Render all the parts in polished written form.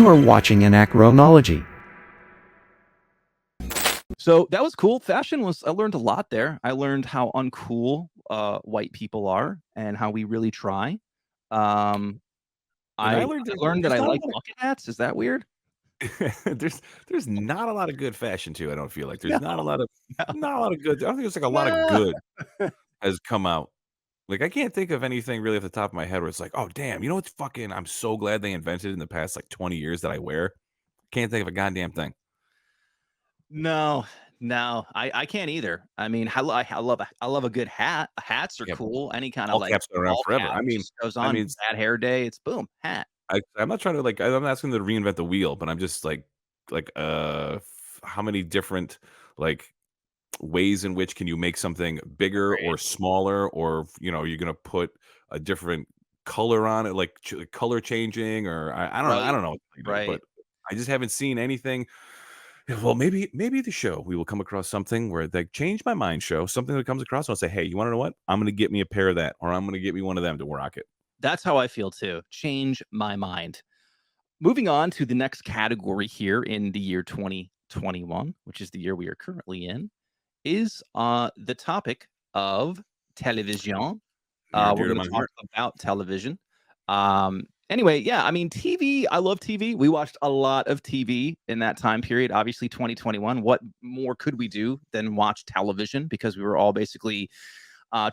You are watching Anachronology. So that was cool. I learned a lot there. I learned how uncool white people are and how we really try. Um, And I I learned learned that there's I not a like lot bucket hats. Is that weird? of there's not a lot of good fashion too, I don't feel like. There's No, not a lot of good I don't think there's, like, a lot of no. good has come out. Like, I can't think of anything really off the top of my head where it's like, "Oh, damn, you know what's fucking I'm so glad they invented in the past, like, 20 years that I wear?" Can't think of a goddamn thing. No, no, I can't either. I mean, I love a good hat. Hats are Yeah, cool. Any kind of all like caps been around ball forever. cap just goes I on mean, bad hair day. It's boom, hat. I'm not trying to, like I'm not asking them to reinvent the wheel, but I'm just how many different, like, ways in which can you make something bigger Right. or smaller or you're gonna put a different color on it like color changing or I Right. don't know what to do, Right. but I just haven't seen anything. Yeah, well, maybe the show we will come across something where they change my mind show something that comes across and I'll say, hey, you want to know what, I'm gonna get me a pair of that or I'm gonna get me one of them to rock it. That's how I feel too. Change my mind. Moving on to the next category here in the year 2021, which is the year we are currently in, is the topic of television. Near and We're dear to going my to talk heart. about television. Anyway, yeah, I mean, TV, I love TV. We watched a lot of TV in that time period. Obviously, 2021. What more could we do than watch television? Because we were all basically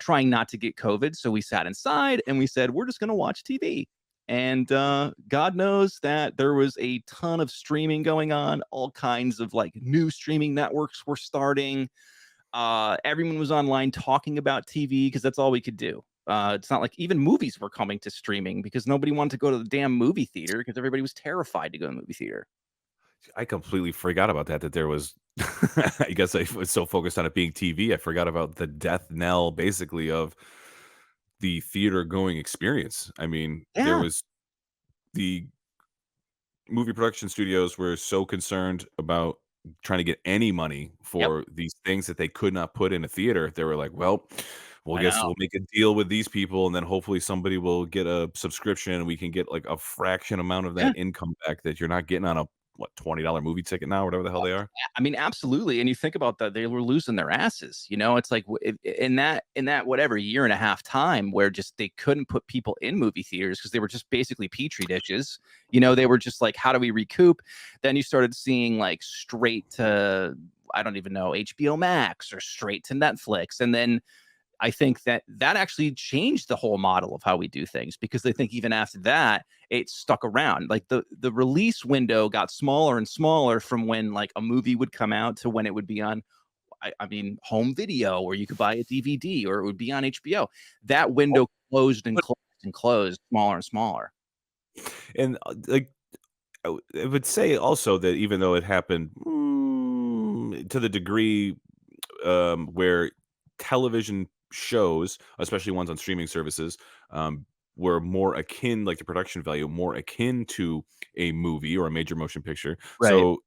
trying not to get COVID. So we sat inside and we said, we're just going to watch TV. And God knows that there was a ton of streaming going on. All kinds of like new streaming networks were starting. Everyone was online talking about TV because that's all we could do. It's not like even movies were coming to streaming because nobody wanted to go to the damn movie theater because everybody was terrified to go to the movie theater. I completely forgot about that there was I guess I was so focused on it being TV, I forgot about the death knell basically of the theater going experience. I mean, there Yeah. was the movie production studios were so concerned about trying to get any money Yep. for these things that they could not put in a theater. They were like, "Well, we'll I guess know. we'll make a deal with these people, and then hopefully somebody will get a subscription, and we can get like a fraction amount of Yeah. that income back that you're not getting on a $20 movie ticket now, whatever the hell they are." I mean, absolutely. And you think about that, they were losing their asses. You know, it's like in that whatever year and a half time where just they couldn't put people in movie theaters because they were just basically petri dishes. You know, they were just like, how do we recoup? Then you started seeing like straight to I don't even know HBO Max or straight to Netflix, and then I think that actually changed the whole model of how we do things because I think even after that, it stuck around. Like the release window got smaller and smaller from when like a movie would come out to when it would be on I mean home video or you could buy a DVD or it would be on HBO. That Oh, window closed and but closed and closed, smaller and smaller. and like I would say also that even though it happened to the degree where television shows, especially ones on streaming services, were more akin, like the production value, more akin to a movie or a major motion picture. Right. So,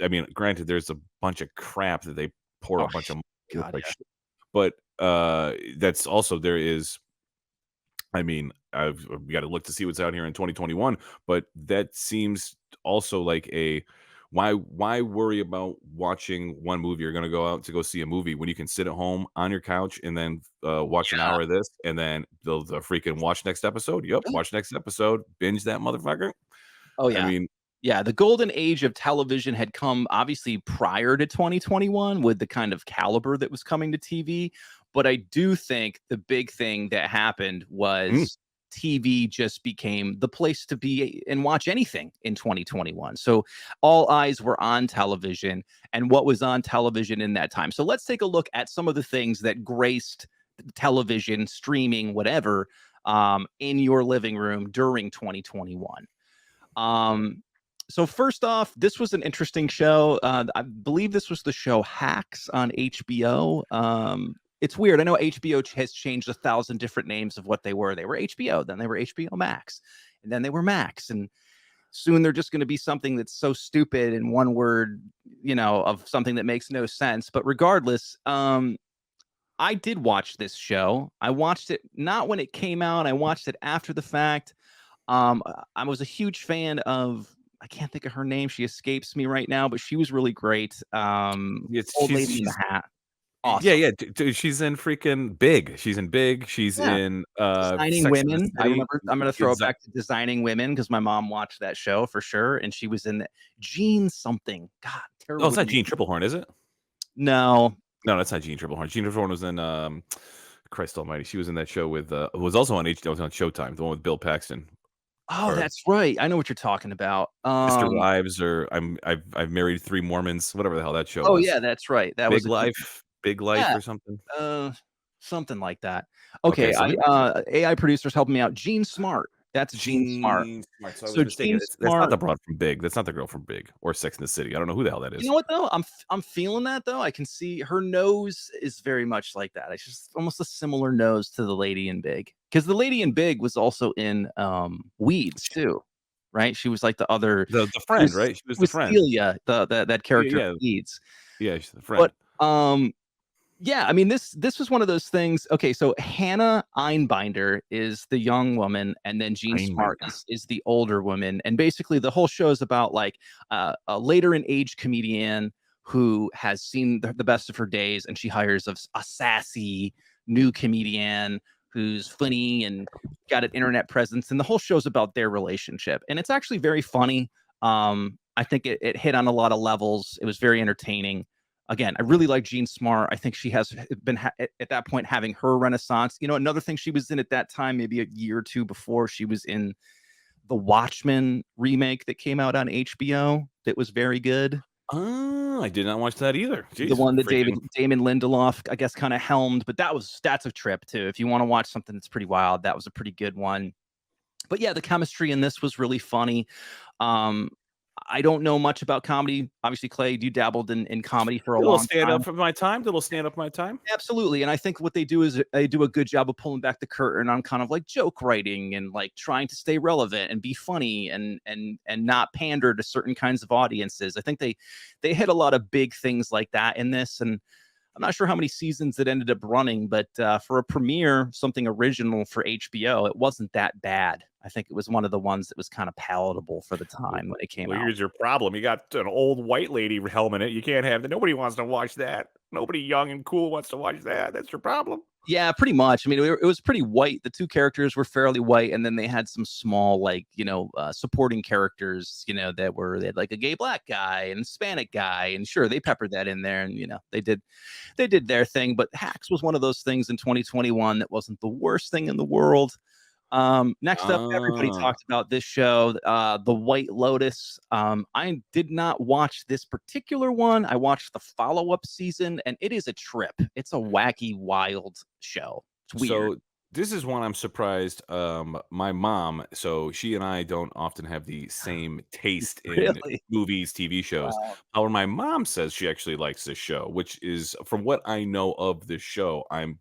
I mean, granted, there's a bunch of crap that they pour a Oh bunch of money into, God, like, yeah. shit. But that's also there is. I mean, we got to look to see what's out here in 2021, but that seems also like a why worry about watching one movie? You're going to go out to go see a movie when you can sit at home on your couch and then watch an Yeah. hour of this and then the freaking watch next episode. Yep, watch next episode, binge that motherfucker. Oh I yeah. mean, Yeah, the golden age of television had come obviously prior to 2021 with the kind of caliber that was coming to TV. But I do think the big thing that happened mm, was TV just became the place to be and watch anything in 2021. So all eyes were on television and what was on television in that time. So let's take a look at some of the things that graced television, streaming, whatever, in your living room during 2021. Um, so first off, this was an interesting show. I believe this was the show Hacks on HBO. It's weird. I know HBO has changed 1,000 different names of what they were. They were HBO, then they were HBO Max, and then they were Max. And soon they're just going to be something that's so stupid in one word, you know, of something that makes no sense. But regardless, I did watch this show. I watched it not when it came out. I watched it after the fact. I was a huge fan of I can't think of her name. She escapes me right now, but she was really great. It's Old lady in the she's hat. yeah, Awesome. yeah, dude, she's in freaking Big. She's in Big. She's Yeah. in, Designing Sex and the Women. I City. remember I'm gonna throw it back to Designing Women because my mom watched that show for sure, and she was in the Jean something. God, Oh, terrible it's with not Jeanne names. Tripplehorn, is it? No. No, that's not Jeanne Tripplehorn. Jeanne Tripplehorn was in, Christ almighty, she was in that show with, it was also on it was on Showtime, the one with Bill Paxton, Oh, or that's right. I know what you're talking about. Sister Wives, or I've married 3 Mormons, whatever the hell that show Oh, was. yeah, that's right. That was a good one. Big Life Yeah, or something? uh, something like that. Okay, Okay, so AI producer's helping me out. Jean Smart. That's Jean Smart. Jean Smart, so I was So mistaken. Jean That's not Smart. the broad from Big. That's not the girl from Big or Sex and the City. I don't know who the hell that You is. know what though? I'm feeling that though. I can see her nose is very much like that. It's just almost a similar nose to the lady in Big. Because the lady in Big was also in Weeds too, right? She was like the other. The She friend, right? She was the was friend. Celia, that Yeah, character yeah, in Weeds. yeah, she's the friend. But yeah, I mean this was one of those things. Okay, so Hannah Einbinder is the young woman, and then Jean Smart Einbinder. is the older woman. And basically, the whole show is about like a later in age comedian who has seen the best of her days, and she hires a sassy new comedian who's funny and got an internet presence. And the whole show's about their relationship, and it's actually very funny. I think it hit on a lot of levels. It was very entertaining. Again, I really like Jean Smart. I think she has been at that point having her renaissance. You know, another thing she was in at that time, maybe a year or two before, she was in the Watchmen remake that came out on HBO that was very good. Oh, I did not watch that either. The Jeez, one that freaking Damon Lindelof, I guess, kind of helmed, but that's a trip too. If you want to watch something that's pretty wild, that was a pretty good one. But yeah, the chemistry in this was really funny. Um, I don't know much about comedy. Obviously, Clay, you dabbled in comedy for a little long stand up time. for my time, little stand up for my time. Absolutely, and I think what they do is they do a good job of pulling back the curtain on kind of like joke writing and like trying to stay relevant and be funny and not pander to certain kinds of audiences. I think they hit a lot of big things like that in this, and I'm not sure how many seasons it ended up running, but for a premiere, something original for HBO, it wasn't that bad. I think it was one of the ones that was kind of palatable for the time when it came Well, out. here's your problem. You got an old white lady helming it. You can't have that. Nobody wants to watch that. Nobody young and cool wants to watch that. That's your problem. Yeah, pretty much. I mean, it was pretty white. The two characters were fairly white, and then they had some small, like supporting characters. They had like a gay black guy and Hispanic guy, and sure, they peppered that in there, and they did their thing. But Hacks was one of those things in 2021 that wasn't the worst thing in the world. Next up, everybody Ah, talked about this show, The White Lotus. I did not watch this particular one. I watched the follow-up season, and it is a trip. It's a wacky, wild show. It's weird. so this is one I'm surprised. My mom, so she and I don't often have the same taste in Really? movies, TV shows. Wow. However, my mom says she actually likes this show, which is from what I know of this show, I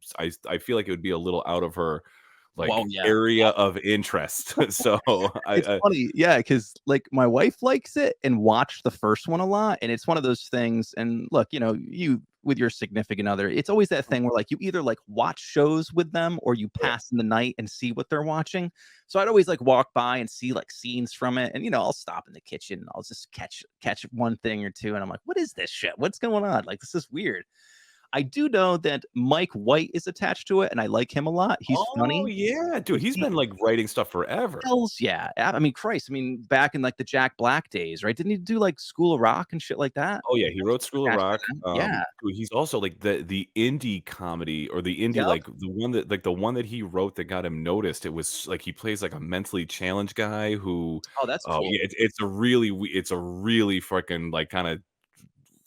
feel like it would be a little out of her Well, like yeah. area of interest. So It's funny, yeah, because like my wife likes it and watched the first one a lot, and it's one of those things. And look, you with your significant other, it's always that thing where like you either like watch shows with them or you pass in the night and see what they're watching. So I'd always like walk by and see like scenes from it, and I'll stop in the kitchen and I'll just catch one thing or two, and I'm like, what is this shit? What's going on? Like this is weird. I do know that Mike White is attached to it, and I like him a lot. He's Oh, funny. yeah, dude, he's been, like, writing stuff forever. Hells yeah. I mean, Christ, I mean, back in, like, the Jack Black days, right? Didn't he do, like, School of Rock and shit like that? Oh, yeah, he wrote School of Attached to Rock, them. Yeah. dude, he's also, like, the indie comedy or the indie, Yep. like, the one that he wrote that got him noticed, it was, like, he plays, like, a mentally challenged guy who Oh, that's oh, cool. yeah, it's a really freaking, like, kinda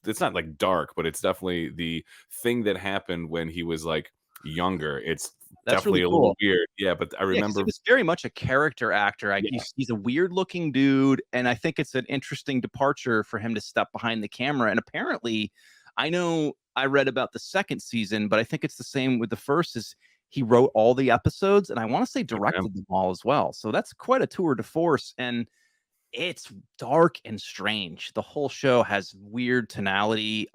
it's not, like, dark, but it's definitely the thing that happened when he was, like, younger. It's That's really definitely a little cool. weird, yeah, but I Yeah, because he remember was very much a character actor. Like, yeah, he's a weird looking dude, and I think it's an interesting departure for him to step behind the camera. And apparently, I know I read about the second season, but I think it's the same with the first. Is he wrote all the episodes, and I want to say good for him. directed them all as well. So that's quite a tour de force. And it's dark and strange. The whole show has weird tonality.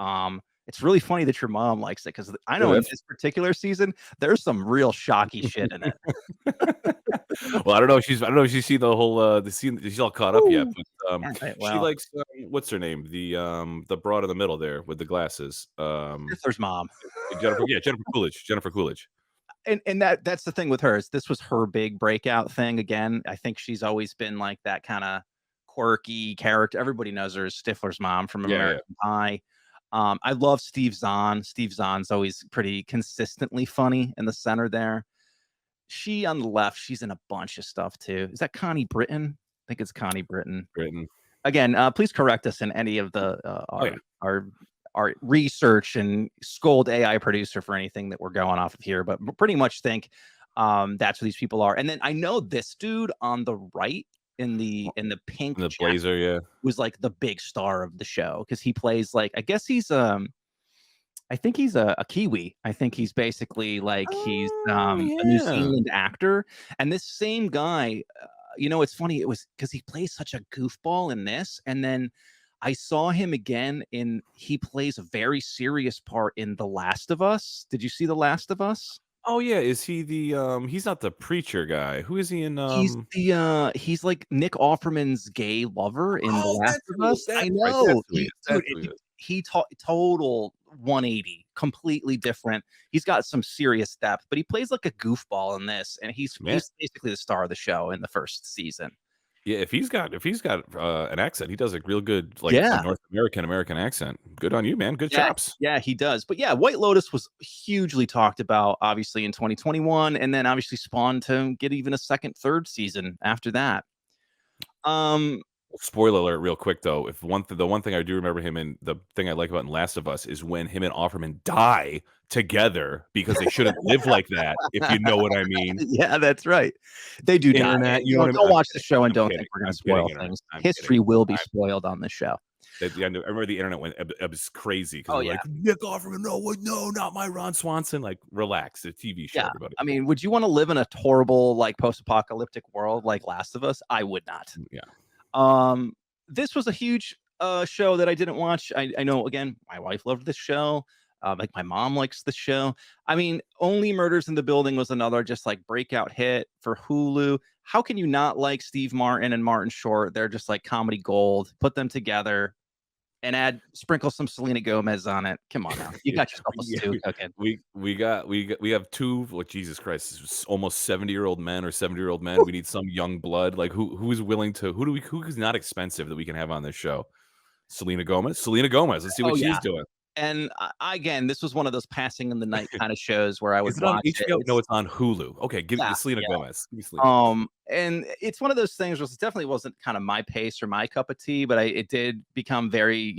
It's really funny that your mom likes it because I Yeah, know in that's this particular season, there's some real shocky shit in it. well, I don't know if she's seen the whole, the scene she's all caught up yet, Ooh. but, Yeah, she well, likes, what's her name? The broad in the middle there with the glasses, Stifler's mom. Jennifer Coolidge, Jennifer Coolidge. And that's the thing with her is this was her big breakout thing again. I think she's always been like that kind of quirky character. Everybody knows her as Stifler's mom from Yeah, yeah. American Pie. I love Steve Zahn. Steve Zahn's always pretty consistently funny in the center there. She on the left, she's in a bunch of stuff too. Is that Connie Britton? I think it's Connie Britton. Britain. Again, please correct us in any of the Oh, yeah. our research and scold AI producer for anything that we're going off of here, but pretty much think that's what these people are. And then I know this dude on the right in the pink The jacket blazer, yeah. was like the big star of the show because he plays like I guess he's I think he's a Kiwi. I think he's basically like he's Oh, a New yeah. Zealand actor. And this same guy, it's funny. It was because he plays such a goofball in this, and then I saw him again he plays a very serious part in The Last of Us. Did you see The Last of Us? Oh, yeah, is he he's not the preacher guy. Who is he in, He's like Nick Offerman's gay lover in The Oh, Last that's of who he is, Us. that's I right, that's know. who he is, Dude, that's who he is. total 180, completely different. He's got some serious depth, but he plays like a goofball in this, and Man, he's basically the star of the show in the first season. yeah, if he's got, an accent, he does a real good, like, a Yeah. North American accent. Good on you, man, good Yeah, chops. yeah, he does. But yeah, White Lotus was hugely talked about, obviously, in 2021, and then obviously spawned to get even a second, third season after that. Um, Spoiler alert, real quick though. If the one thing I do remember him in, the thing I like about in Last of Us is when him and Offerman die together because they shouldn't live like that, if you know what I mean. yeah, that's right. They do die. Internet, you know what I mean? Don't watch the show and I'm don't kidding, think we're going I'm to kidding, spoil internet, things. I'm kidding. History will be spoiled on this show. At the end, I remember the internet went it was crazy because Oh, they're yeah. like, "Nick Offerman, no, not my Ron Swanson." Like, relax, it's a TV show, Yeah. everybody. I mean, would you want to live in a horrible, like, post-apocalyptic world like Last of Us? I would not. Yeah. This was a huge show that I didn't watch. I know again, my wife loved this show. Like my mom likes the show. I mean, Only Murders in the Building was another just like breakout hit for Hulu. How can you not like Steve Martin and Martin Short? They're just like comedy gold. Put them together and sprinkle some Selena Gomez on it. Come on now, you Yeah, got yourself a yeah, stew cooking. we have two, like, Jesus Christ, almost 70-year-old men or 70-year-old men. We need some young blood. Like, who's willing to who is not expensive that we can have on this show? Selena Gomez? Selena Gomez. Let's see Oh what yeah. she's doing. And again, this was one of those passing in the night kind of shows where I would Is it on watch it. HBO? No, it's on Hulu. Okay, give Yeah, me Selena yeah. Gomez. Give me Selena Gomez. And it's one of those things where it definitely wasn't kind of my pace or my cup of tea, but it did become very,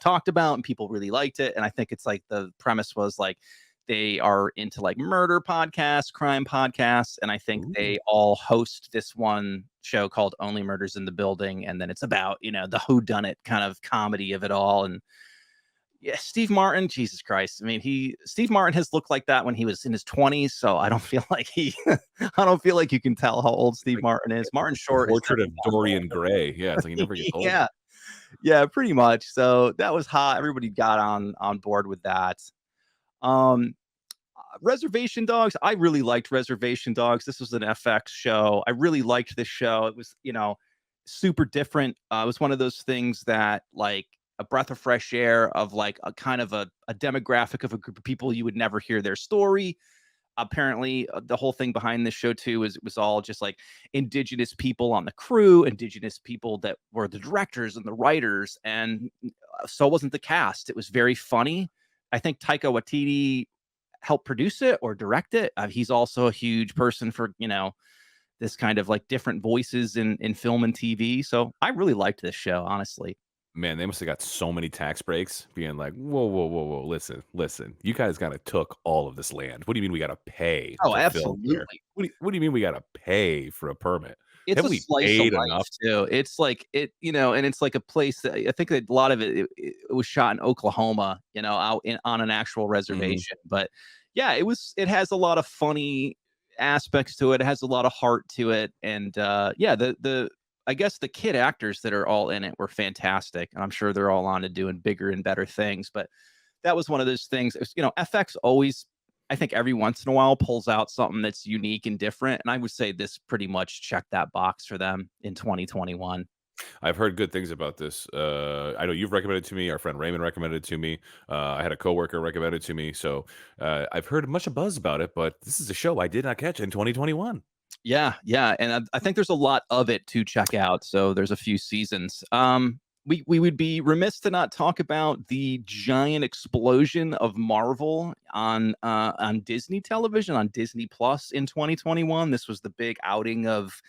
talked about and people really liked it. And I think it's like the premise was like they are into like murder podcasts, crime podcasts, and I think Ooh. they all host this one show called Only Murders in the Building, and then it's about the whodunit kind of comedy of it all. And yeah, Steve Martin, Jesus Christ. I mean, Steve Martin has looked like that when he was in his 20s, so I don't feel like I don't feel like you can tell how old Steve Like, Martin is. Martin Short is Portrait of Dorian Gray. Yeah, it's like he never gets old. yeah, yeah, pretty much. So that was hot. Everybody got on board with that. Um, Reservation Dogs. I really liked Reservation Dogs. This was an FX show. I really liked this show. It was, super different. It was one of those things that like a breath of fresh air of like a kind of a demographic of a group of people you would never hear their story. Apparently, the whole thing behind this show too is it was all just like indigenous people on the crew, indigenous people that were the directors and the writers, and so wasn't the cast. It was very funny. I think Taika Waititi help produce it or direct it. He's also a huge person for, this kind of like different voices in film and TV. So I really liked this show, honestly. Man, they must have got so many tax breaks being like, whoa, listen. You guys gotta took all of this land. What do you mean we gotta pay Oh, to film here? absolutely. What do you mean we gotta pay for a permit? It's a Haven't we slice of paid life enough? too. It's like and it's like a place that I think that a lot of it was shot in Oklahoma, out on an actual Mhm. reservation. But yeah, it has a lot of funny aspects to it. It has a lot of heart to it. And yeah, the I guess the kid actors that are all in it were fantastic. And I'm sure they're all on to doing bigger and better things. But that was one of those things. FX always, I think, every once in a while pulls out something that's unique and different, and I would say this pretty much checked that box for them in 2021. I've heard good things about this. I know you've recommended it to me. Our friend Raymond recommended it to me. I had a coworker recommend it to me. So I've heard much a buzz about it, but this is a show I did not catch in 2021. Yeah, yeah, and I think there's a lot of it to check out. So there's a few seasons. We would be remiss to not talk about the giant explosion of Marvel on Disney television, on Disney Plus in 2021. This was the big outing of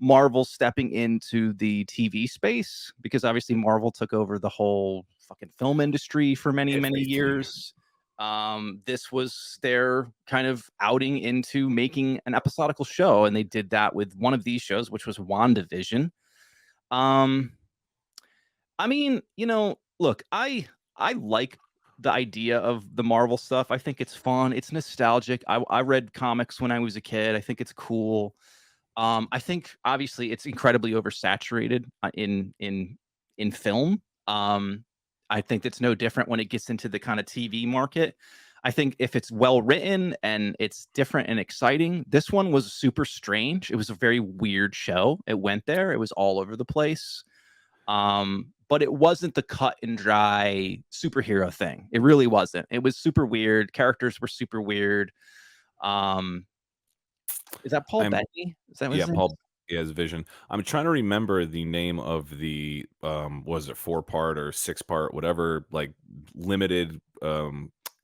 Marvel stepping into the TV space, because obviously Marvel took over the whole fucking film industry for many, many Everything. years. This was their kind of outing into making an episodical show, and they did that with one of these shows, which was WandaVision. Um, I mean, look, I like the idea of the Marvel stuff. I think it's fun. It's nostalgic. I read comics when I was a kid. I think it's cool. I think obviously it's incredibly oversaturated in film. I think it's no different when it gets into the kind of TV market. I think if it's well written and it's different and exciting, this one was super strange. It was a very weird show. It went there. It was all over the place. But it wasn't the cut and dry superhero thing. It really wasn't. It was super weird. Characters were super weird. Um, is that Paul I'm Bettany? Is that what Yeah, his name is? Paul he has Vision. I'm trying to remember the name of the, was it 4-part or 6-part, whatever, like, limited,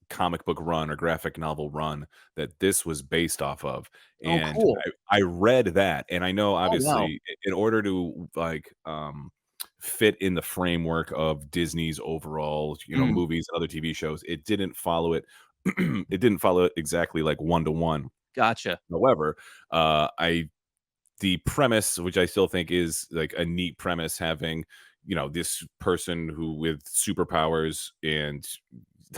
comic book run or graphic novel run that this was based off of, Oh, and cool. I read that, and I know Oh, wow. obviously in order to, like, fit in the framework of Disney's overall, Mm, movies and other TV shows, it didn't follow it it didn't follow it exactly, like, one to one. gotcha. However, I the premise, which I still think is like a neat premise, having this person who with superpowers and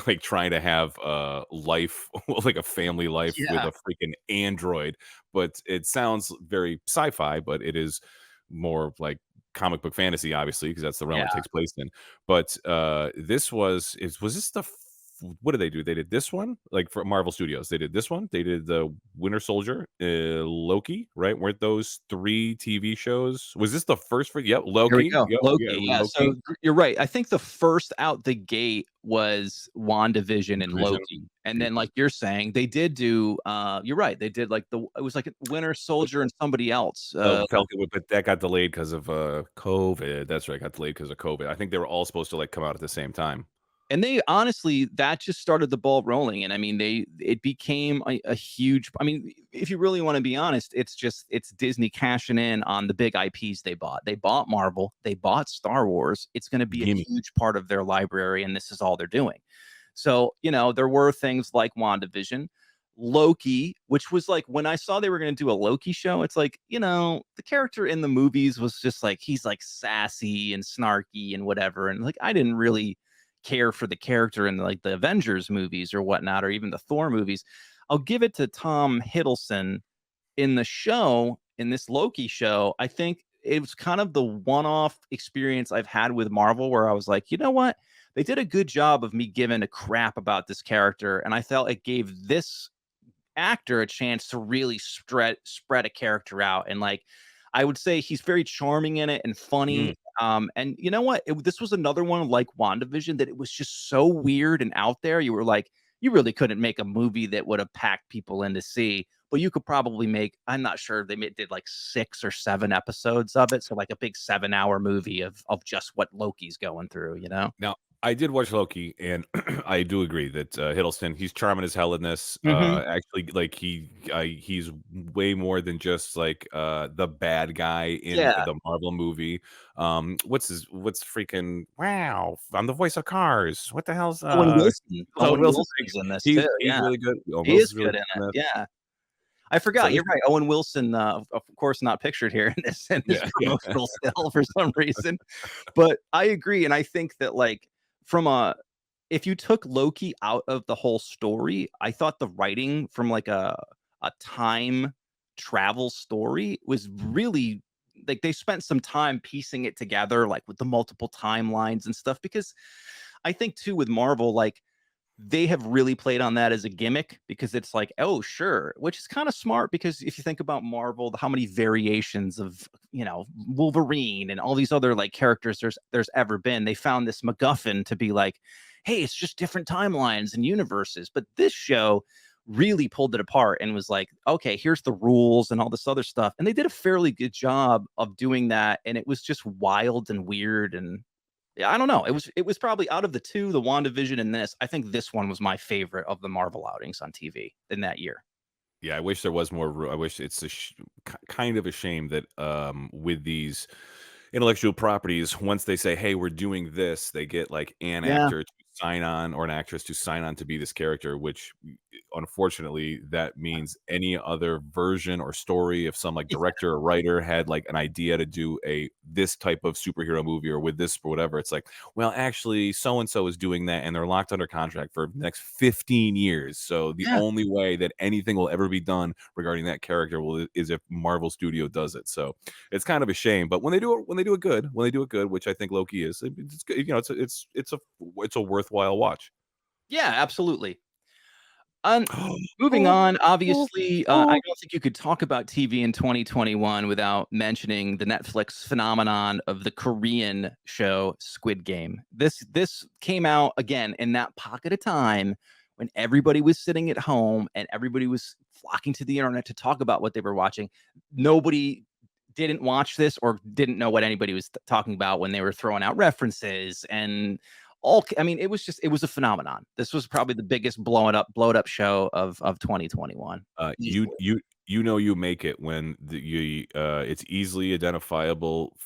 like trying to have a life like a family life with Yeah, a freaking android, but it sounds very sci-fi, but it is more like comic book fantasy, obviously, because that's the realm yeah. it takes place in. But was this what did they do? They did this one, like for Marvel Studios. They did this one. They did the Winter Soldier, Loki, right? Weren't those 3 TV shows? Was this the first for Yep, Here we Loki. go. Yep, yeah, Loki, yeah, so Loki, you're right. I think the first out the gate was WandaVision and Vision. Loki, and then, like you're saying, they did do, you're right, they did, like, it was like a Winter Soldier and somebody else, Falcon, but that got delayed because of COVID. That's right, got delayed because of COVID. I think they were all supposed to like come out at the same time. and they honestly, that just started the ball rolling, and I mean, it became a huge, I mean, if you really wanna be honest, it's Disney cashing in on the big IPs they bought. They bought Marvel, they bought Star Wars. It's gonna be a Gimme. huge part of their library, and this is all they're doing. So, there were things like WandaVision, Loki, which was like when I saw they were gonna do a Loki show, it's like, the character in the movies was just like he's like sassy and snarky and whatever, and, like, I didn't really care for the character in, like, the Avengers movies or whatnot, or even the Thor movies. I'll give it to Tom Hiddleston in the show, in this Loki show. I think it was kind of the one-off experience I've had with Marvel where I was like, you know what? They did a good job of me giving a crap about this character, and I felt it gave this actor a chance to really spread a character out. And, like, I would say he's very charming in it and Mm. funny. And you know what? This was another one like WandaVision that it was just so weird and out there. You were like, you really couldn't make a movie that would have packed people in to see, but you could probably make, I'm not sure, did like 6 or 7 episodes of it. So like a big 7-hour movie of just what Loki's going through. Now, I did watch Loki, and I do agree that Hiddleston, he's charming as hell in this. Hmm. Actually, like he's way more than just like the bad guy in Yeah. the Marvel movie. What's freaking wow? I'm the voice of Cars. What the hell's Owen Wilson. Owen Owen Wilson? Wilson's in this He's too. he's Yeah. really good. Owen He is Wilson's really good in good in it. that. Yeah. I So forgot. this, You're right. Owen Wilson, of course, not pictured here in this yeah, yeah. promotional still for some reason. But I agree, and I think that, like, from a if you took Loki out of the whole story, I thought the writing from like a time travel story was really, like, they spent some time piecing it together, like with the multiple timelines and stuff, because I think too with Marvel, like they have really played on that as a gimmick because it's like, oh, sure, which is kind of smart because if you think about Marvel, how many variations of, Wolverine and all these other like characters there's ever been, they found this MacGuffin to be like, hey, it's just different timelines and universes. But this show really pulled it apart and was like, okay, here's the rules and all this other stuff. And they did a fairly good job of doing that. And it was just wild and weird and yeah, I don't know. It was probably out of the two, the WandaVision and this, I think this one was my favorite of the Marvel outings on TV in that year. Yeah, I wish there was more I wish it's kind of a shame that, with these intellectual properties, once they say, "Hey, we're doing this," they get, like, an Yeah. actor to sign on or an actress to sign on to be this character, which, unfortunately, that means any other version or story, if some, like, director or writer had, like, an idea to do a this type of superhero movie or with this or whatever, it's like, "Well, actually, so and so is doing that, and they're locked under contract for the next 15 years, so the Yeah. only way that anything will ever be done regarding that character is if Marvel Studio does it." So, it's kind of a shame, but when they do it good, which I think Loki is, it's good, it's a worthwhile watch. Yeah, absolutely. Um, Moving Oh, on, oh, obviously, I oh. don't think you could talk about TV in 2021 without mentioning the Netflix phenomenon of the Korean show Squid Game. This came out again in that pocket of time when everybody was sitting at home and everybody was flocking to the internet to talk about what they were watching. Nobody didn't watch this or didn't know what anybody was talking about when they were throwing out references and I mean, it was a phenomenon. This was probably the biggest blowed up show of 2021 You easily. you make it when it's easily identifiable,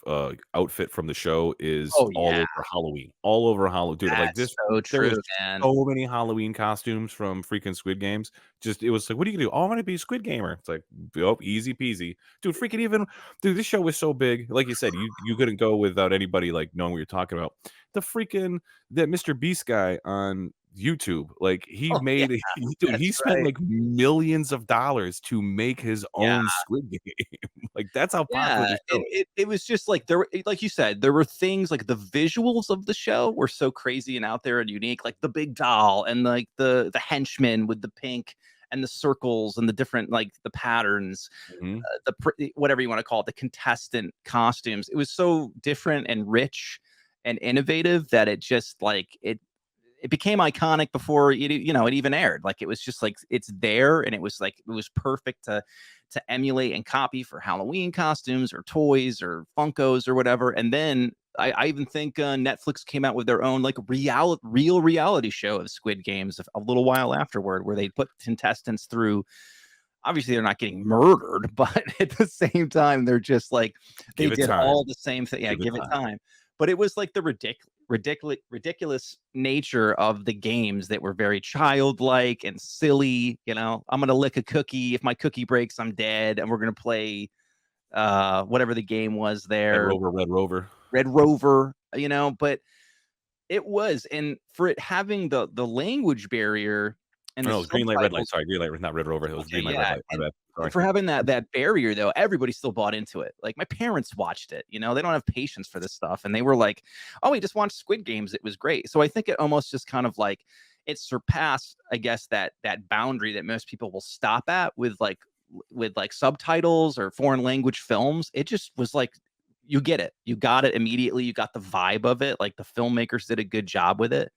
outfit from the show is Oh all yeah, over Halloween, all over Halloween, dude, like that's this so there was true, man. so many Halloween costumes from freaking Squid Games, just it was like, "What are you gonna do?" "Oh, I wanna be a Squid Gamer." It's like, "Oh, easy peasy." Dude, freaking even dude, this show was so big, like you said, you couldn't go without anybody, like, knowing what you're talking about. The freaking that Mr. Beast guy on YouTube, like, he Oh yeah, made dude, he that's spent, right. like, millions of dollars to make his Yeah. own Squid Game. Like, that's how popular Yeah, the show and is. it was just like like you said, there were things like the visuals of the show were so crazy and out there and unique, like the big doll and like the henchman with the pink and the circles and the different like the patterns, Mhm. whatever you want to call it, the contestant costumes. It was so different and rich and innovative that it just like it became iconic before it even aired. Like it was just like it's there, and it was like it was perfect to emulate and copy for Halloween costumes or toys or Funkos or whatever. And then I even think Netflix came out with their own like real reality show of Squid Games a little while afterward, where they put contestants through. Obviously, they're not getting murdered, but at the same time, they're just like they Give it did time. all the same thing. Yeah, Give it give it time. time. But it was like the ridiculous nature of the games that were very childlike and silly. I'm gonna lick a cookie. If my cookie breaks, I'm dead. And we're gonna play whatever the game was there, Red Rover. Red Rover. But it was, and for it having the language barrier and Oh, the no, green light, red light, subtitles. sorry, green light, not Red Rover, it was Okay, green light, red yeah, light, my and bad, sorry. for having that barrier, though, everybody still bought into it. Like, my parents watched it, they don't have patience for this stuff, and they were like, "Oh, we just watched Squid Games, it was great." So I think it almost just kind of, like it surpassed, I guess, that boundary that most people will stop at with, like, subtitles or foreign language films. It just was like, you get it. You got it immediately, you got the vibe of it, like, the filmmakers did a good job with it.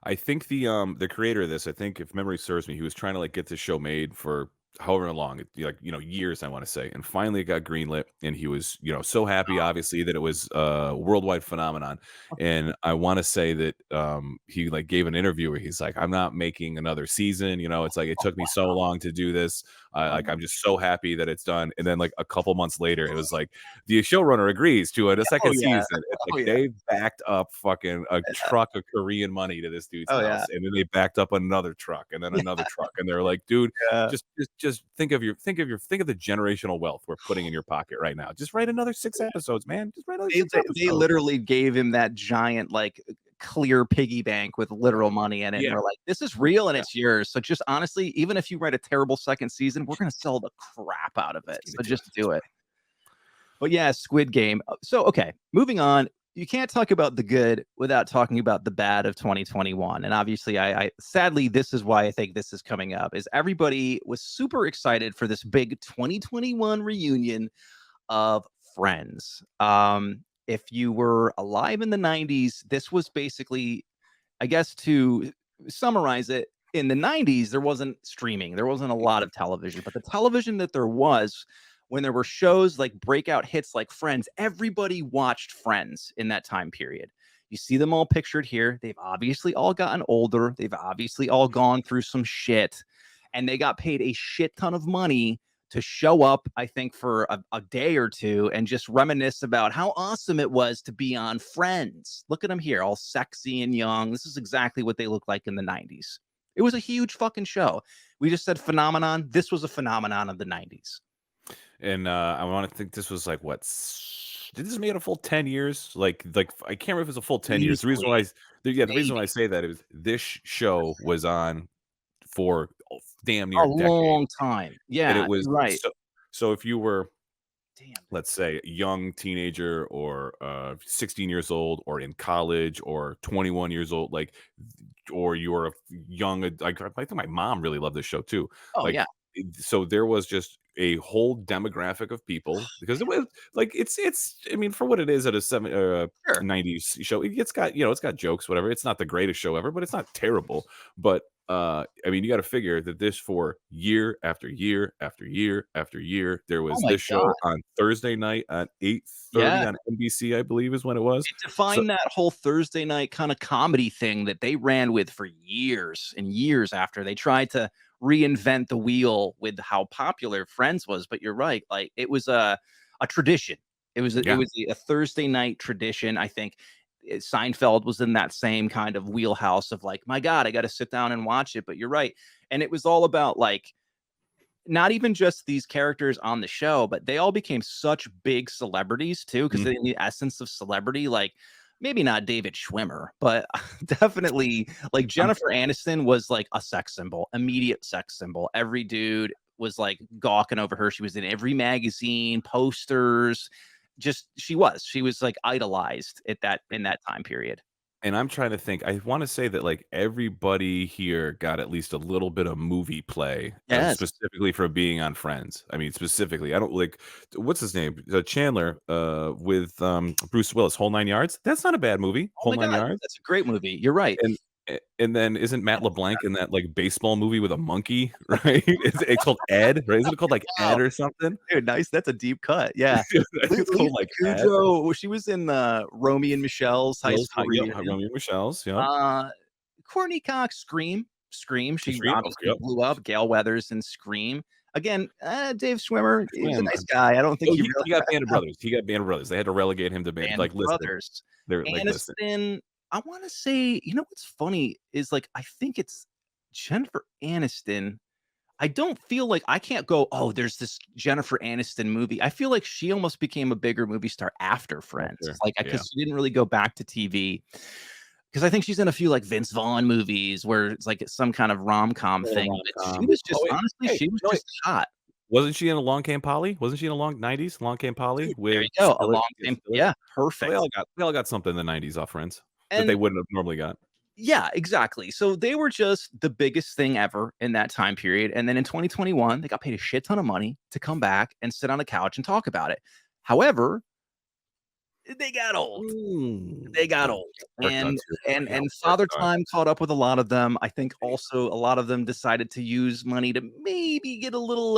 I think the creator of this, I think if memory serves me, he was trying to like get this show made for however long, like years, I want to say, and finally it got greenlit, and he was so happy, obviously, that it was a worldwide phenomenon. And I want to say that he like gave an interview where he's like, "I'm not making another season. It's like it took me so long to do this. Like I'm just so happy that it's done." And then like a couple months later, it was like the showrunner agrees to a Oh, second yeah. season. It's like Oh, yeah. they backed up fucking a truck of Korean money to this dude's Oh, yeah. house, and then they backed up another truck, and then another truck, and they're like, "Dude, Yeah. just think of the generational wealth we're putting in your pocket right now. Just write another 6 episodes, man. Just write another They six they episodes." literally gave him that giant, like, clear piggy bank with literal money in it, and Yeah, they're like, "This is real and yeah. it's yours. So just honestly, even if you write a terrible second season, we're gonna sell the crap out of Just it. give So it to just us. do it." But yeah, Squid Game. So, okay, moving on. you can't talk about the good without talking about the bad of 2021. And obviously, I sadly, this is why I think this is coming up, is everybody was super excited for this big 2021 reunion of Friends. If you were alive in the 90s, this was basically, I guess, to summarize it, in the 90s, there wasn't streaming, there wasn't a lot of television, but the television that there was, when there were shows like breakout hits like Friends, everybody watched Friends in that time period. You see them all pictured here. They've obviously all gotten older. They've obviously all gone through some shit, and they got paid a shit ton of money to show up, I think, for a day or two and just reminisce about how awesome it was to be on Friends. Look at them here, all sexy and young. This is exactly what they looked like in the 90s. It was a huge fucking show. We just said phenomenon. This was a phenomenon of the 90s. And I want to think this was like what? Did this made a full 10 years? Like I can't remember if it was a full 10 years. The reason why, Easily, the reason why I maybe say that is this show was on for damn near a a decade, long time. and Yeah, it was you're right. so if you were, Damn. let's say, a young teenager or 16 years old or in college or 21 years old, like, or you were a young, like, I think my mom really loved this show too. Oh yeah, Like, so there was just a whole demographic of people because it was like, I mean, for what it is at a sure. 90s show, it's got, it's got jokes, whatever. It's not the greatest show ever, but it's not terrible. But I mean, you got to figure that this, for year after year after year after year, there Oh was my this god. show on Thursday night at 8:30 Yeah. on NBC, I believe is when it was. It So defined that whole Thursday night kind of comedy thing that they ran with for years and years after they tried to reinvent the wheel with how popular Friends was. But you're right, like it was a tradition. It yeah, was a Thursday night tradition. I think Seinfeld was in that same kind of wheelhouse of like, my God, I got to sit down and watch it. But you're right, and it was all about like not even just these characters on the show, but they all became such big celebrities too, because mhm, in the essence of celebrity, like maybe not David Schwimmer, but definitely like I'm Jennifer Aniston was like a sex symbol, immediate sex symbol. Every dude was like gawking over her. She was in every magazine, posters. Just she was like idolized at that in that time period. And I'm trying to think. I wanna say that, like, everybody here got at least a little bit of movie play, Yes. specifically for being on Friends. I mean, specifically, I don't like, what's his name? Chandler, with, Bruce Willis, Whole 9 Yards? That's not a bad movie, Oh Whole my 9 God, Yards. that's a great movie. You're right. And then isn't Matt LeBlanc in that, like, baseball movie with a monkey, right? It's called Ed, right? Isn't it called, like, Wow. Ed or something? Dude, nice. That's a deep cut. Yeah. I think it's called, Lisa like, Ed. Kudrow, well, she was in, Romy and Michelle's high Yep, school reunion. Romeo and Michelle's, yep. Uh, Courtney Cox, Scream, she Extreme, oh, obviously yep. blew up. Gale Weathers in Scream. Again, Dave Schwimmer, he was a Swim. nice guy. I don't think Oh, he he got Band of Brothers. He got Band of Brothers. They had to relegate him to band. Band of Like, listen, Brothers. they're like, listen. Aniston, I wanna say, you know what's funny is, like, I think it's Jennifer Aniston. I don't feel like I can't go, "Oh, there's this Jennifer Aniston movie." I feel like she almost became a bigger movie star after Friends. After, Like, yeah. because she didn't really go back to TV. Because I think she's in a few, like, Vince Vaughn movies where it's, like, some kind of rom-com Little thing, but she rom-com. was Oh, just wait. honestly, Hey, she was no, wait. just hot. Wasn't she in Along Came Polly? Wasn't she in Along 90s? Along Came Polly Dude, there with you go, Stiller? along Yeah, same Stiller. yeah, So perfect. they all got something in the 90s off Friends that they And wouldn't have normally got. yeah, exactly. So they were just the biggest thing ever in that time period, and then in 2021, they got paid a shit ton of money to come back and sit on the couch and talk about it. However, they got old. They got The old, dark and thoughts here. Yeah, dark Father thoughts. Time caught up with a lot of them. I think also a lot of them decided to use money to maybe get a little,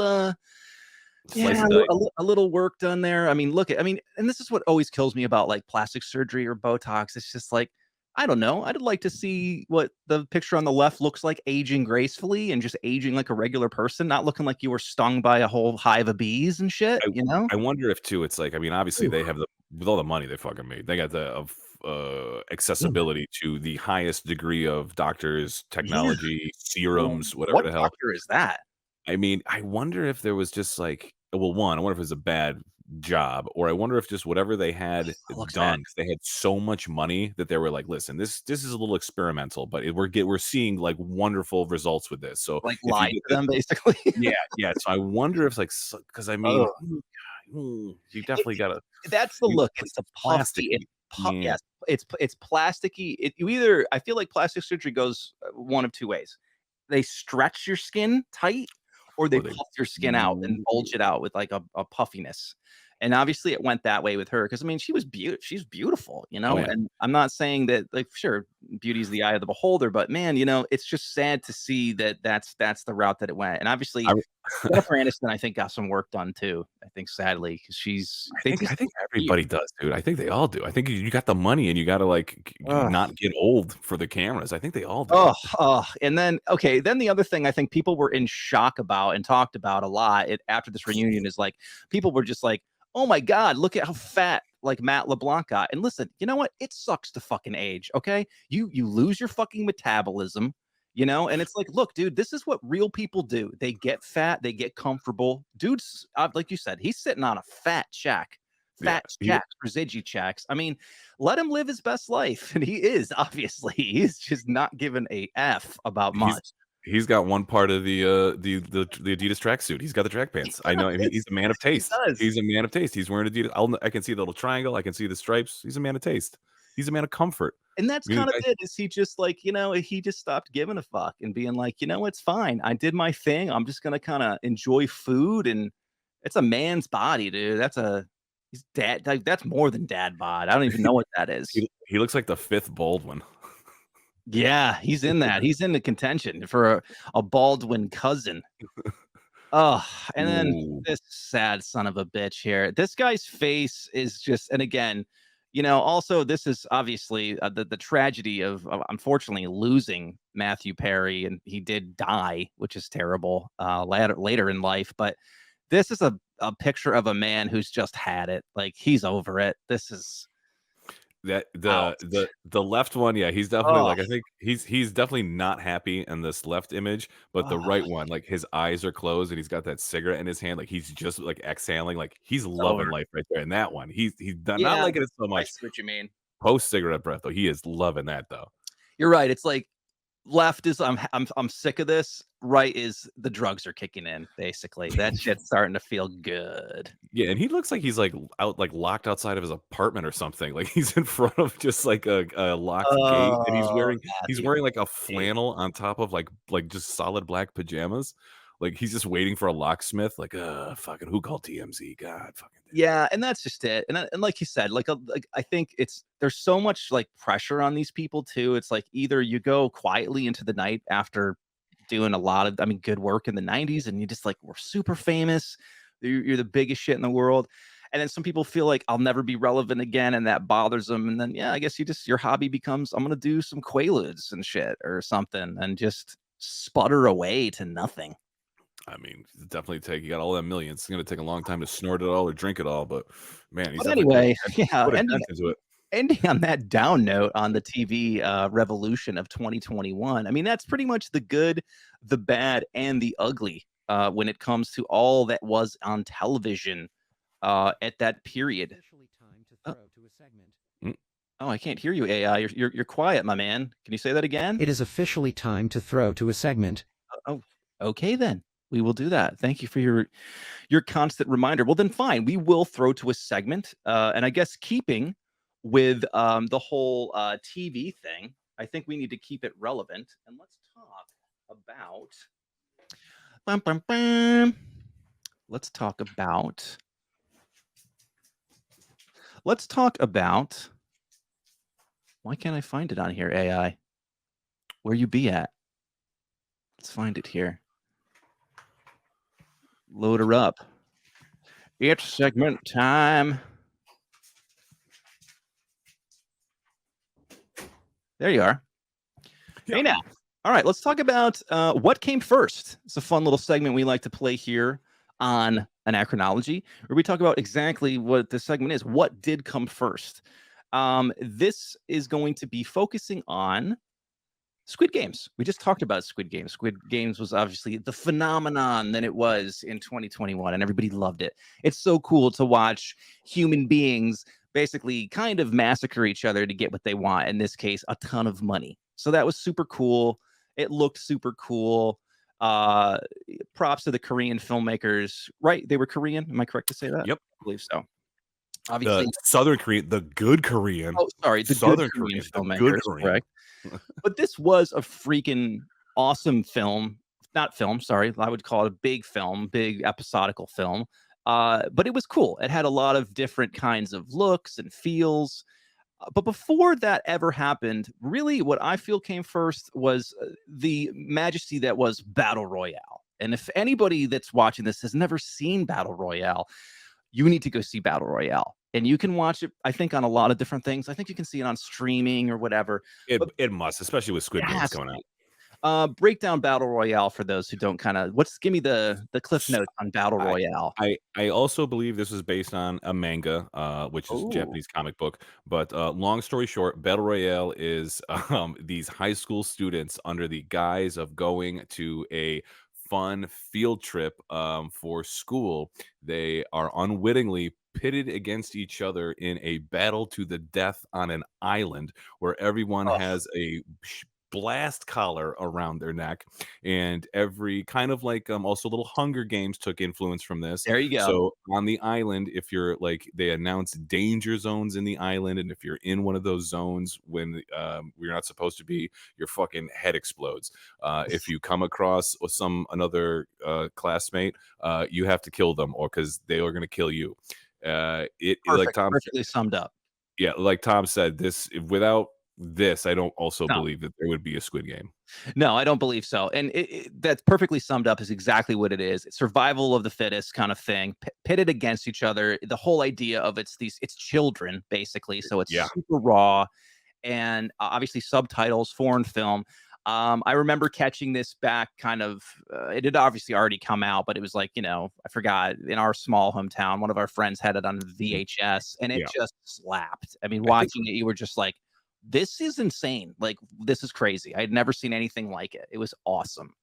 Slice yeah, of dice. a little work done there. I mean, look at I mean, and this is what always kills me about, like, plastic surgery or Botox. It's just like, I don't know. I'd like to see what the picture on the left looks like aging gracefully and just aging like a regular person, not looking like you were stung by a whole hive of bees and shit, I you know? I wonder if too, it's like, I mean, obviously Ooh, they have with all the money they fucking made, they got the yeah. accessibility to the highest degree of doctors, Yeah. technology, Well, serums, whatever what the hell. doctor is that? I mean, I wonder if there was just like, well, one, I wonder if it was a bad job, or I wonder if just whatever they had It looks bad. done, 'cause they had so much money that they were like, listen, this is a little experimental, but we're seeing like wonderful results with this. So Like, if you lied get to this, them basically. yeah, yeah. So I wonder if like, because I mean, Oh, you it definitely gotta that's the you look. like It's the plastic. puffy. Yeah. Yes, it's plasticky. I feel like plastic surgery goes one of two ways. They stretch your skin tight, or they Or they puff your skin out and bulge it out with like a puffiness. And obviously it went that way with her because I mean she's beautiful, Oh, yeah. and I'm not saying that like sure beauty's the eye of the beholder, but man, it's just sad to see that that's the route that it went. And obviously I Jennifer Aniston, I think, got some work done too. I think sadly because they just I think look weird. everybody does, dude. I think they all do. I think you got the money and you gotta, like, Ugh. not get old for the cameras. I think they all do. Oh, oh, and then okay, then the other thing I think people were in shock about and talked about a lot after this reunion is like people were just like, "Oh my god, look at how fat like Matt LeBlanc got." And listen, you know what? It sucks to fucking age, okay? You lose your fucking metabolism, and it's like, look, dude, this is what real people do. They get fat, they get comfortable. Dude's like you said, he's sitting on a fat check. Yeah. Fat checks, Brazigi checks. I mean, let him live his best life. And he is, obviously. He's just not giving a F about He's much. he's got one part of the Adidas tracksuit. He's got the track pants. I know he's a man of He taste. does. He's a man of taste. He's wearing Adidas. I can see the little triangle. I can see the stripes. He's a man of taste. He's a man of comfort. And that's I mean, kind of it. Is he just like, he just stopped giving a fuck and being like, it's fine. I did my thing. I'm just gonna kind of enjoy food. And it's a man's body, dude. He's dad. Like, that's more than dad bod. I don't even know what that is. he looks like the fifth Baldwin. Yeah, he's in that. He's in the contention for a Baldwin cousin. Oh, and then Ooh. this sad son of a bitch here. This guy's face is just, and again, also this is obviously the tragedy of unfortunately losing Matthew Perry, and he did die, which is terrible later in life. But this is a picture of a man who's just had it. Like he's over it. This is That out. the left one, yeah, he's definitely Oh, like I think he's definitely not happy in this left image, but the oh, right one, like his eyes are closed and he's got that cigarette in his hand, like he's just like exhaling, like he's it's over. loving life right there. In that one, he's not Yeah, liking it so I much see what you mean. post cigarette breath though. He is loving that though. You're right. It's like left is I'm sick of this. Right is the drugs are kicking in. Basically, that shit's starting to feel good. Yeah, and he looks like he's like locked outside of his apartment or something. Like he's in front of just like a locked gate, and Oh, he's Matthew. wearing like a flannel on top of like just solid black pajamas. Like he's just waiting for a locksmith. Like, fucking who called TMZ? God, fucking. Yeah, and that's just it. And like you said, like I think there's so much like pressure on these people too. It's like either you go quietly into the night after doing a lot of good work in the 90s and you just like we're super famous. You're the biggest shit in the world. And then some people feel like I'll never be relevant again and that bothers them. And then yeah, I guess your hobby becomes I'm gonna do some quaaludes and shit or something and just sputter away to nothing. I mean, you got all that millions. It's gonna take a long time to snort it all or drink it all, but man, he's But definitely anyway, yeah, put a ending dent into it. ending on that down note on the TV revolution of 2021. I mean, that's pretty much the good, the bad, and the ugly when it comes to all that was on television at that period. Oh, Mm. oh, I can't hear you, AI. You're quiet, my man. Can you say that again? It is officially time to throw to a segment. Oh, okay then. We will do that. Thank you for your constant reminder. Well, then fine. We will throw to a segment. And I guess keeping with the whole TV thing, I think we need to keep it relevant. And let's talk about. Bum, bum, bum. Let's talk about. Let's talk about. Why can't I find it on here, AI? Where you be at? Let's find it here. Load her up. It's segment time. There you are. Yeah. Hey now. All right, let's talk about what came first. It's a fun little segment we like to play here on Anachronology, where we talk about exactly what this segment is. What did come first? This is going to be focusing on Squid Games. We just talked about Squid Games. Squid Games was obviously the phenomenon that it was in 2021, and everybody loved it. It's so cool to watch human beings basically kind of massacre each other to get what they want. In this case, a ton of money. So that was super cool. It looked super cool. Props to the Korean filmmakers, right? They were Korean. Am I correct to say that? Yep. I believe so. Obviously, Southern Korean, the good Korean, oh, sorry, the good Southern Korean Korean, the good filmmakers, Korean. correct. But this was a freaking awesome film. Not film, sorry. I would call it a big film, big episodical film. But it was cool. It had a lot of different kinds of looks and feels. But before that ever happened, really what I feel came first was the majesty that was Battle Royale. And if anybody that's watching this has never seen Battle Royale, you need to go see Battle Royale. And you can watch it, I think, on a lot of different things. I think you can see it on streaming or whatever. It But it must, especially with it Squid Games has to coming out. be. Break down Battle Royale for those who don't kind of what's give me the cliff S notes on Battle I Royale. I also believe this is based on a manga, which is a Oh, Japanese comic book, but, long story short, Battle Royale is, these high school students under the guise of going to a fun field trip, for school. They are unwittingly pitted against each other in a battle to the death on an island where everyone ugh, has a blast collar around their neck, and every kind of like also little Hunger Games took influence from this. there you go. So on the island, if you're like they announce danger zones in the island, and if you're in one of those zones when you're not supposed to be, your fucking head explodes. If you come across some another classmate, you have to kill them, or because they are going to kill you. Like Perfect, Tom said, perfectly summed up. yeah, like Tom said, this without this, I don't also No. believe that there would be a Squid Game. No, I don't believe so. And that's perfectly summed up is exactly what it is. It's survival of the fittest kind of thing, pitted against each other. The whole idea of it's children basically, so it's Yeah. super raw and obviously subtitles, foreign film. I remember catching this back kind of, it had obviously already come out, but it was like, I forgot in our small hometown, one of our friends had it on Mhm. VHS and it Yeah. just slapped. I mean, I think watching it, you were just like, this is insane. Like, this is crazy. I'd never seen anything like it. It was awesome.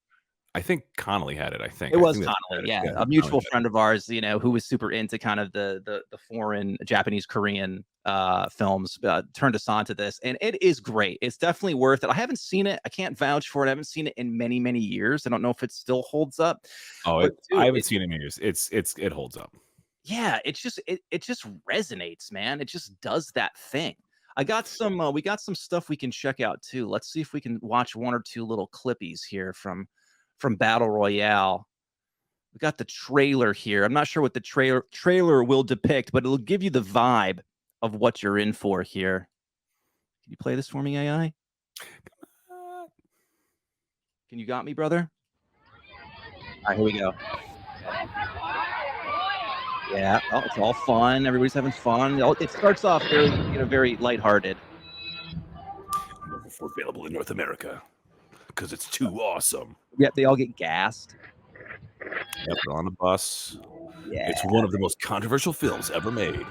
I think Connolly had it, I think. It I was think that's who had Connolly, it. yeah, Yeah, I a think Connolly mutual had it. friend of ours, who was super into kind of the foreign Japanese, Korean, films, turned us on to this, and it is great. It's definitely worth it. I haven't seen it. I can't vouch for it. I haven't seen it in many, many years. I don't know if it still holds up, Oh, but I dude, haven't seen it in years. It holds up. yeah, it just resonates, man. It just does that thing. I got some we got some stuff we can check out too. Let's see if we can watch one or two little clippies here from Battle Royale. We got the trailer here. I'm not sure what the trailer will depict, but it'll give you the vibe of what you're in for here. Can you play this for me, AI? Uh, Can you got me, brother? All right, here we go. Yeah, oh, it's all fun. Everybody's having fun. It starts off very, very lighthearted. Never for available in North America because it's too awesome. Yeah, they all get gassed. Yep, they're on the bus. Yeah. It's one of the most controversial films ever made.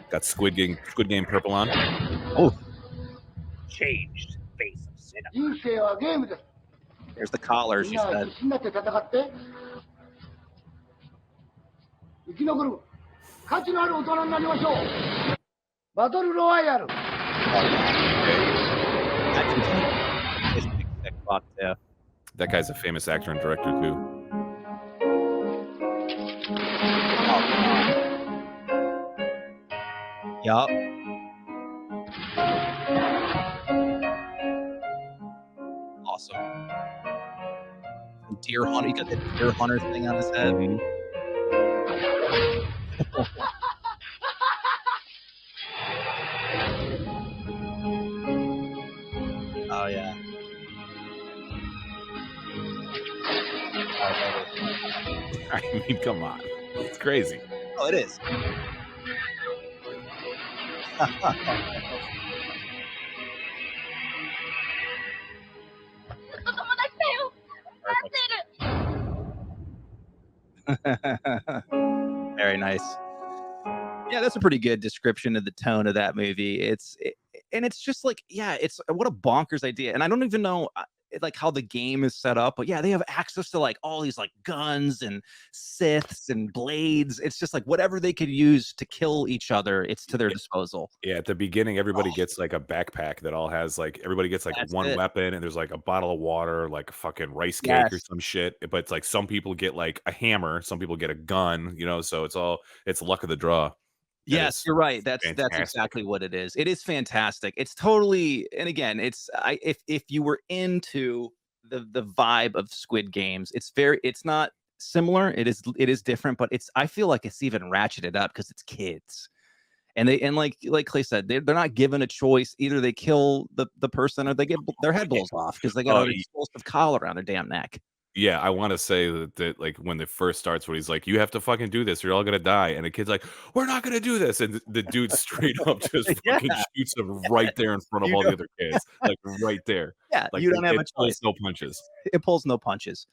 Got Squid Game purple on. Oh, changed face of cinema. 人生はゲームです。 There's the collar, みん she な said. 必死になって戦って生き残る価値のある大人になりましょう。バトルロワイヤル。 That dude's like, this big thick fuck too. That guy's a famous actor and director too. Oh, come on. Yup. Awesome. Deer hunter. You got the deer hunter thing on his head. Mhm. Oh yeah. Oh, baby. I mean, come on. It's crazy. Oh, it is. Very nice. Yeah, that's a pretty good description of the tone of that movie. And it's just like, yeah, it's what a bonkers idea. And I don't even know like how the game is set up, but yeah, they have access to like all these like guns and scythes and blades. It's just like whatever they could use to kill each other, it's to their disposal. Yeah, at the beginning, everybody Oh. gets like a backpack that all has like everybody gets like That's one it. weapon, and there's like a bottle of water, like a fucking rice cake or Yes. some shit. But it's like some people get like a hammer, some people get a gun, so it's luck of the draw. Yes, you're right. That's fantastic. exactly what it is. It is fantastic. It's totally, and again, if you were into the vibe of Squid Games, it's not similar. It is different, but I feel like it's even ratcheted up because it's kids. And like Clay said, they're not given a choice. Either they kill the person or they get their head blows off because they got an explosive collar around their damn neck. Yeah, I want to say that like when it first starts, when he's like, "You have to fucking do this, or you're all gonna die," and the kid's like, "We're not gonna do this," and the dude straight up just Yeah. fucking shoots him right there in front of all the other kids, like right there. Yeah, Like you don't have a it pulls choice. no punches. It pulls no punches.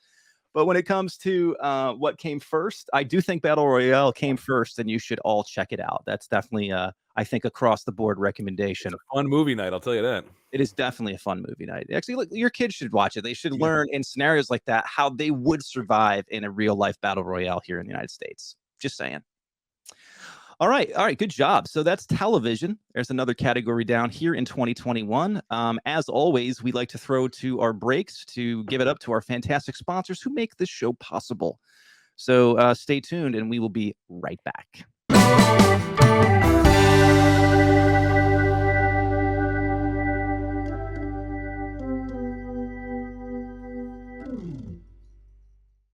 But when it comes to what came first, I do think Battle Royale came first, and you should all check it out. That's definitely, I think, across the board recommendation. Fun movie night, I'll tell you that. It is definitely a fun movie night. Actually, look, your kids should watch it. They should learn in scenarios like that how they would survive in a real life battle royale here in the United States. Just saying. All right, good job. So that's television. There's another category down here in 2021. As always, we like to throw to our breaks to give it up to our fantastic sponsors who make this show possible. So stay tuned, and we will be right back.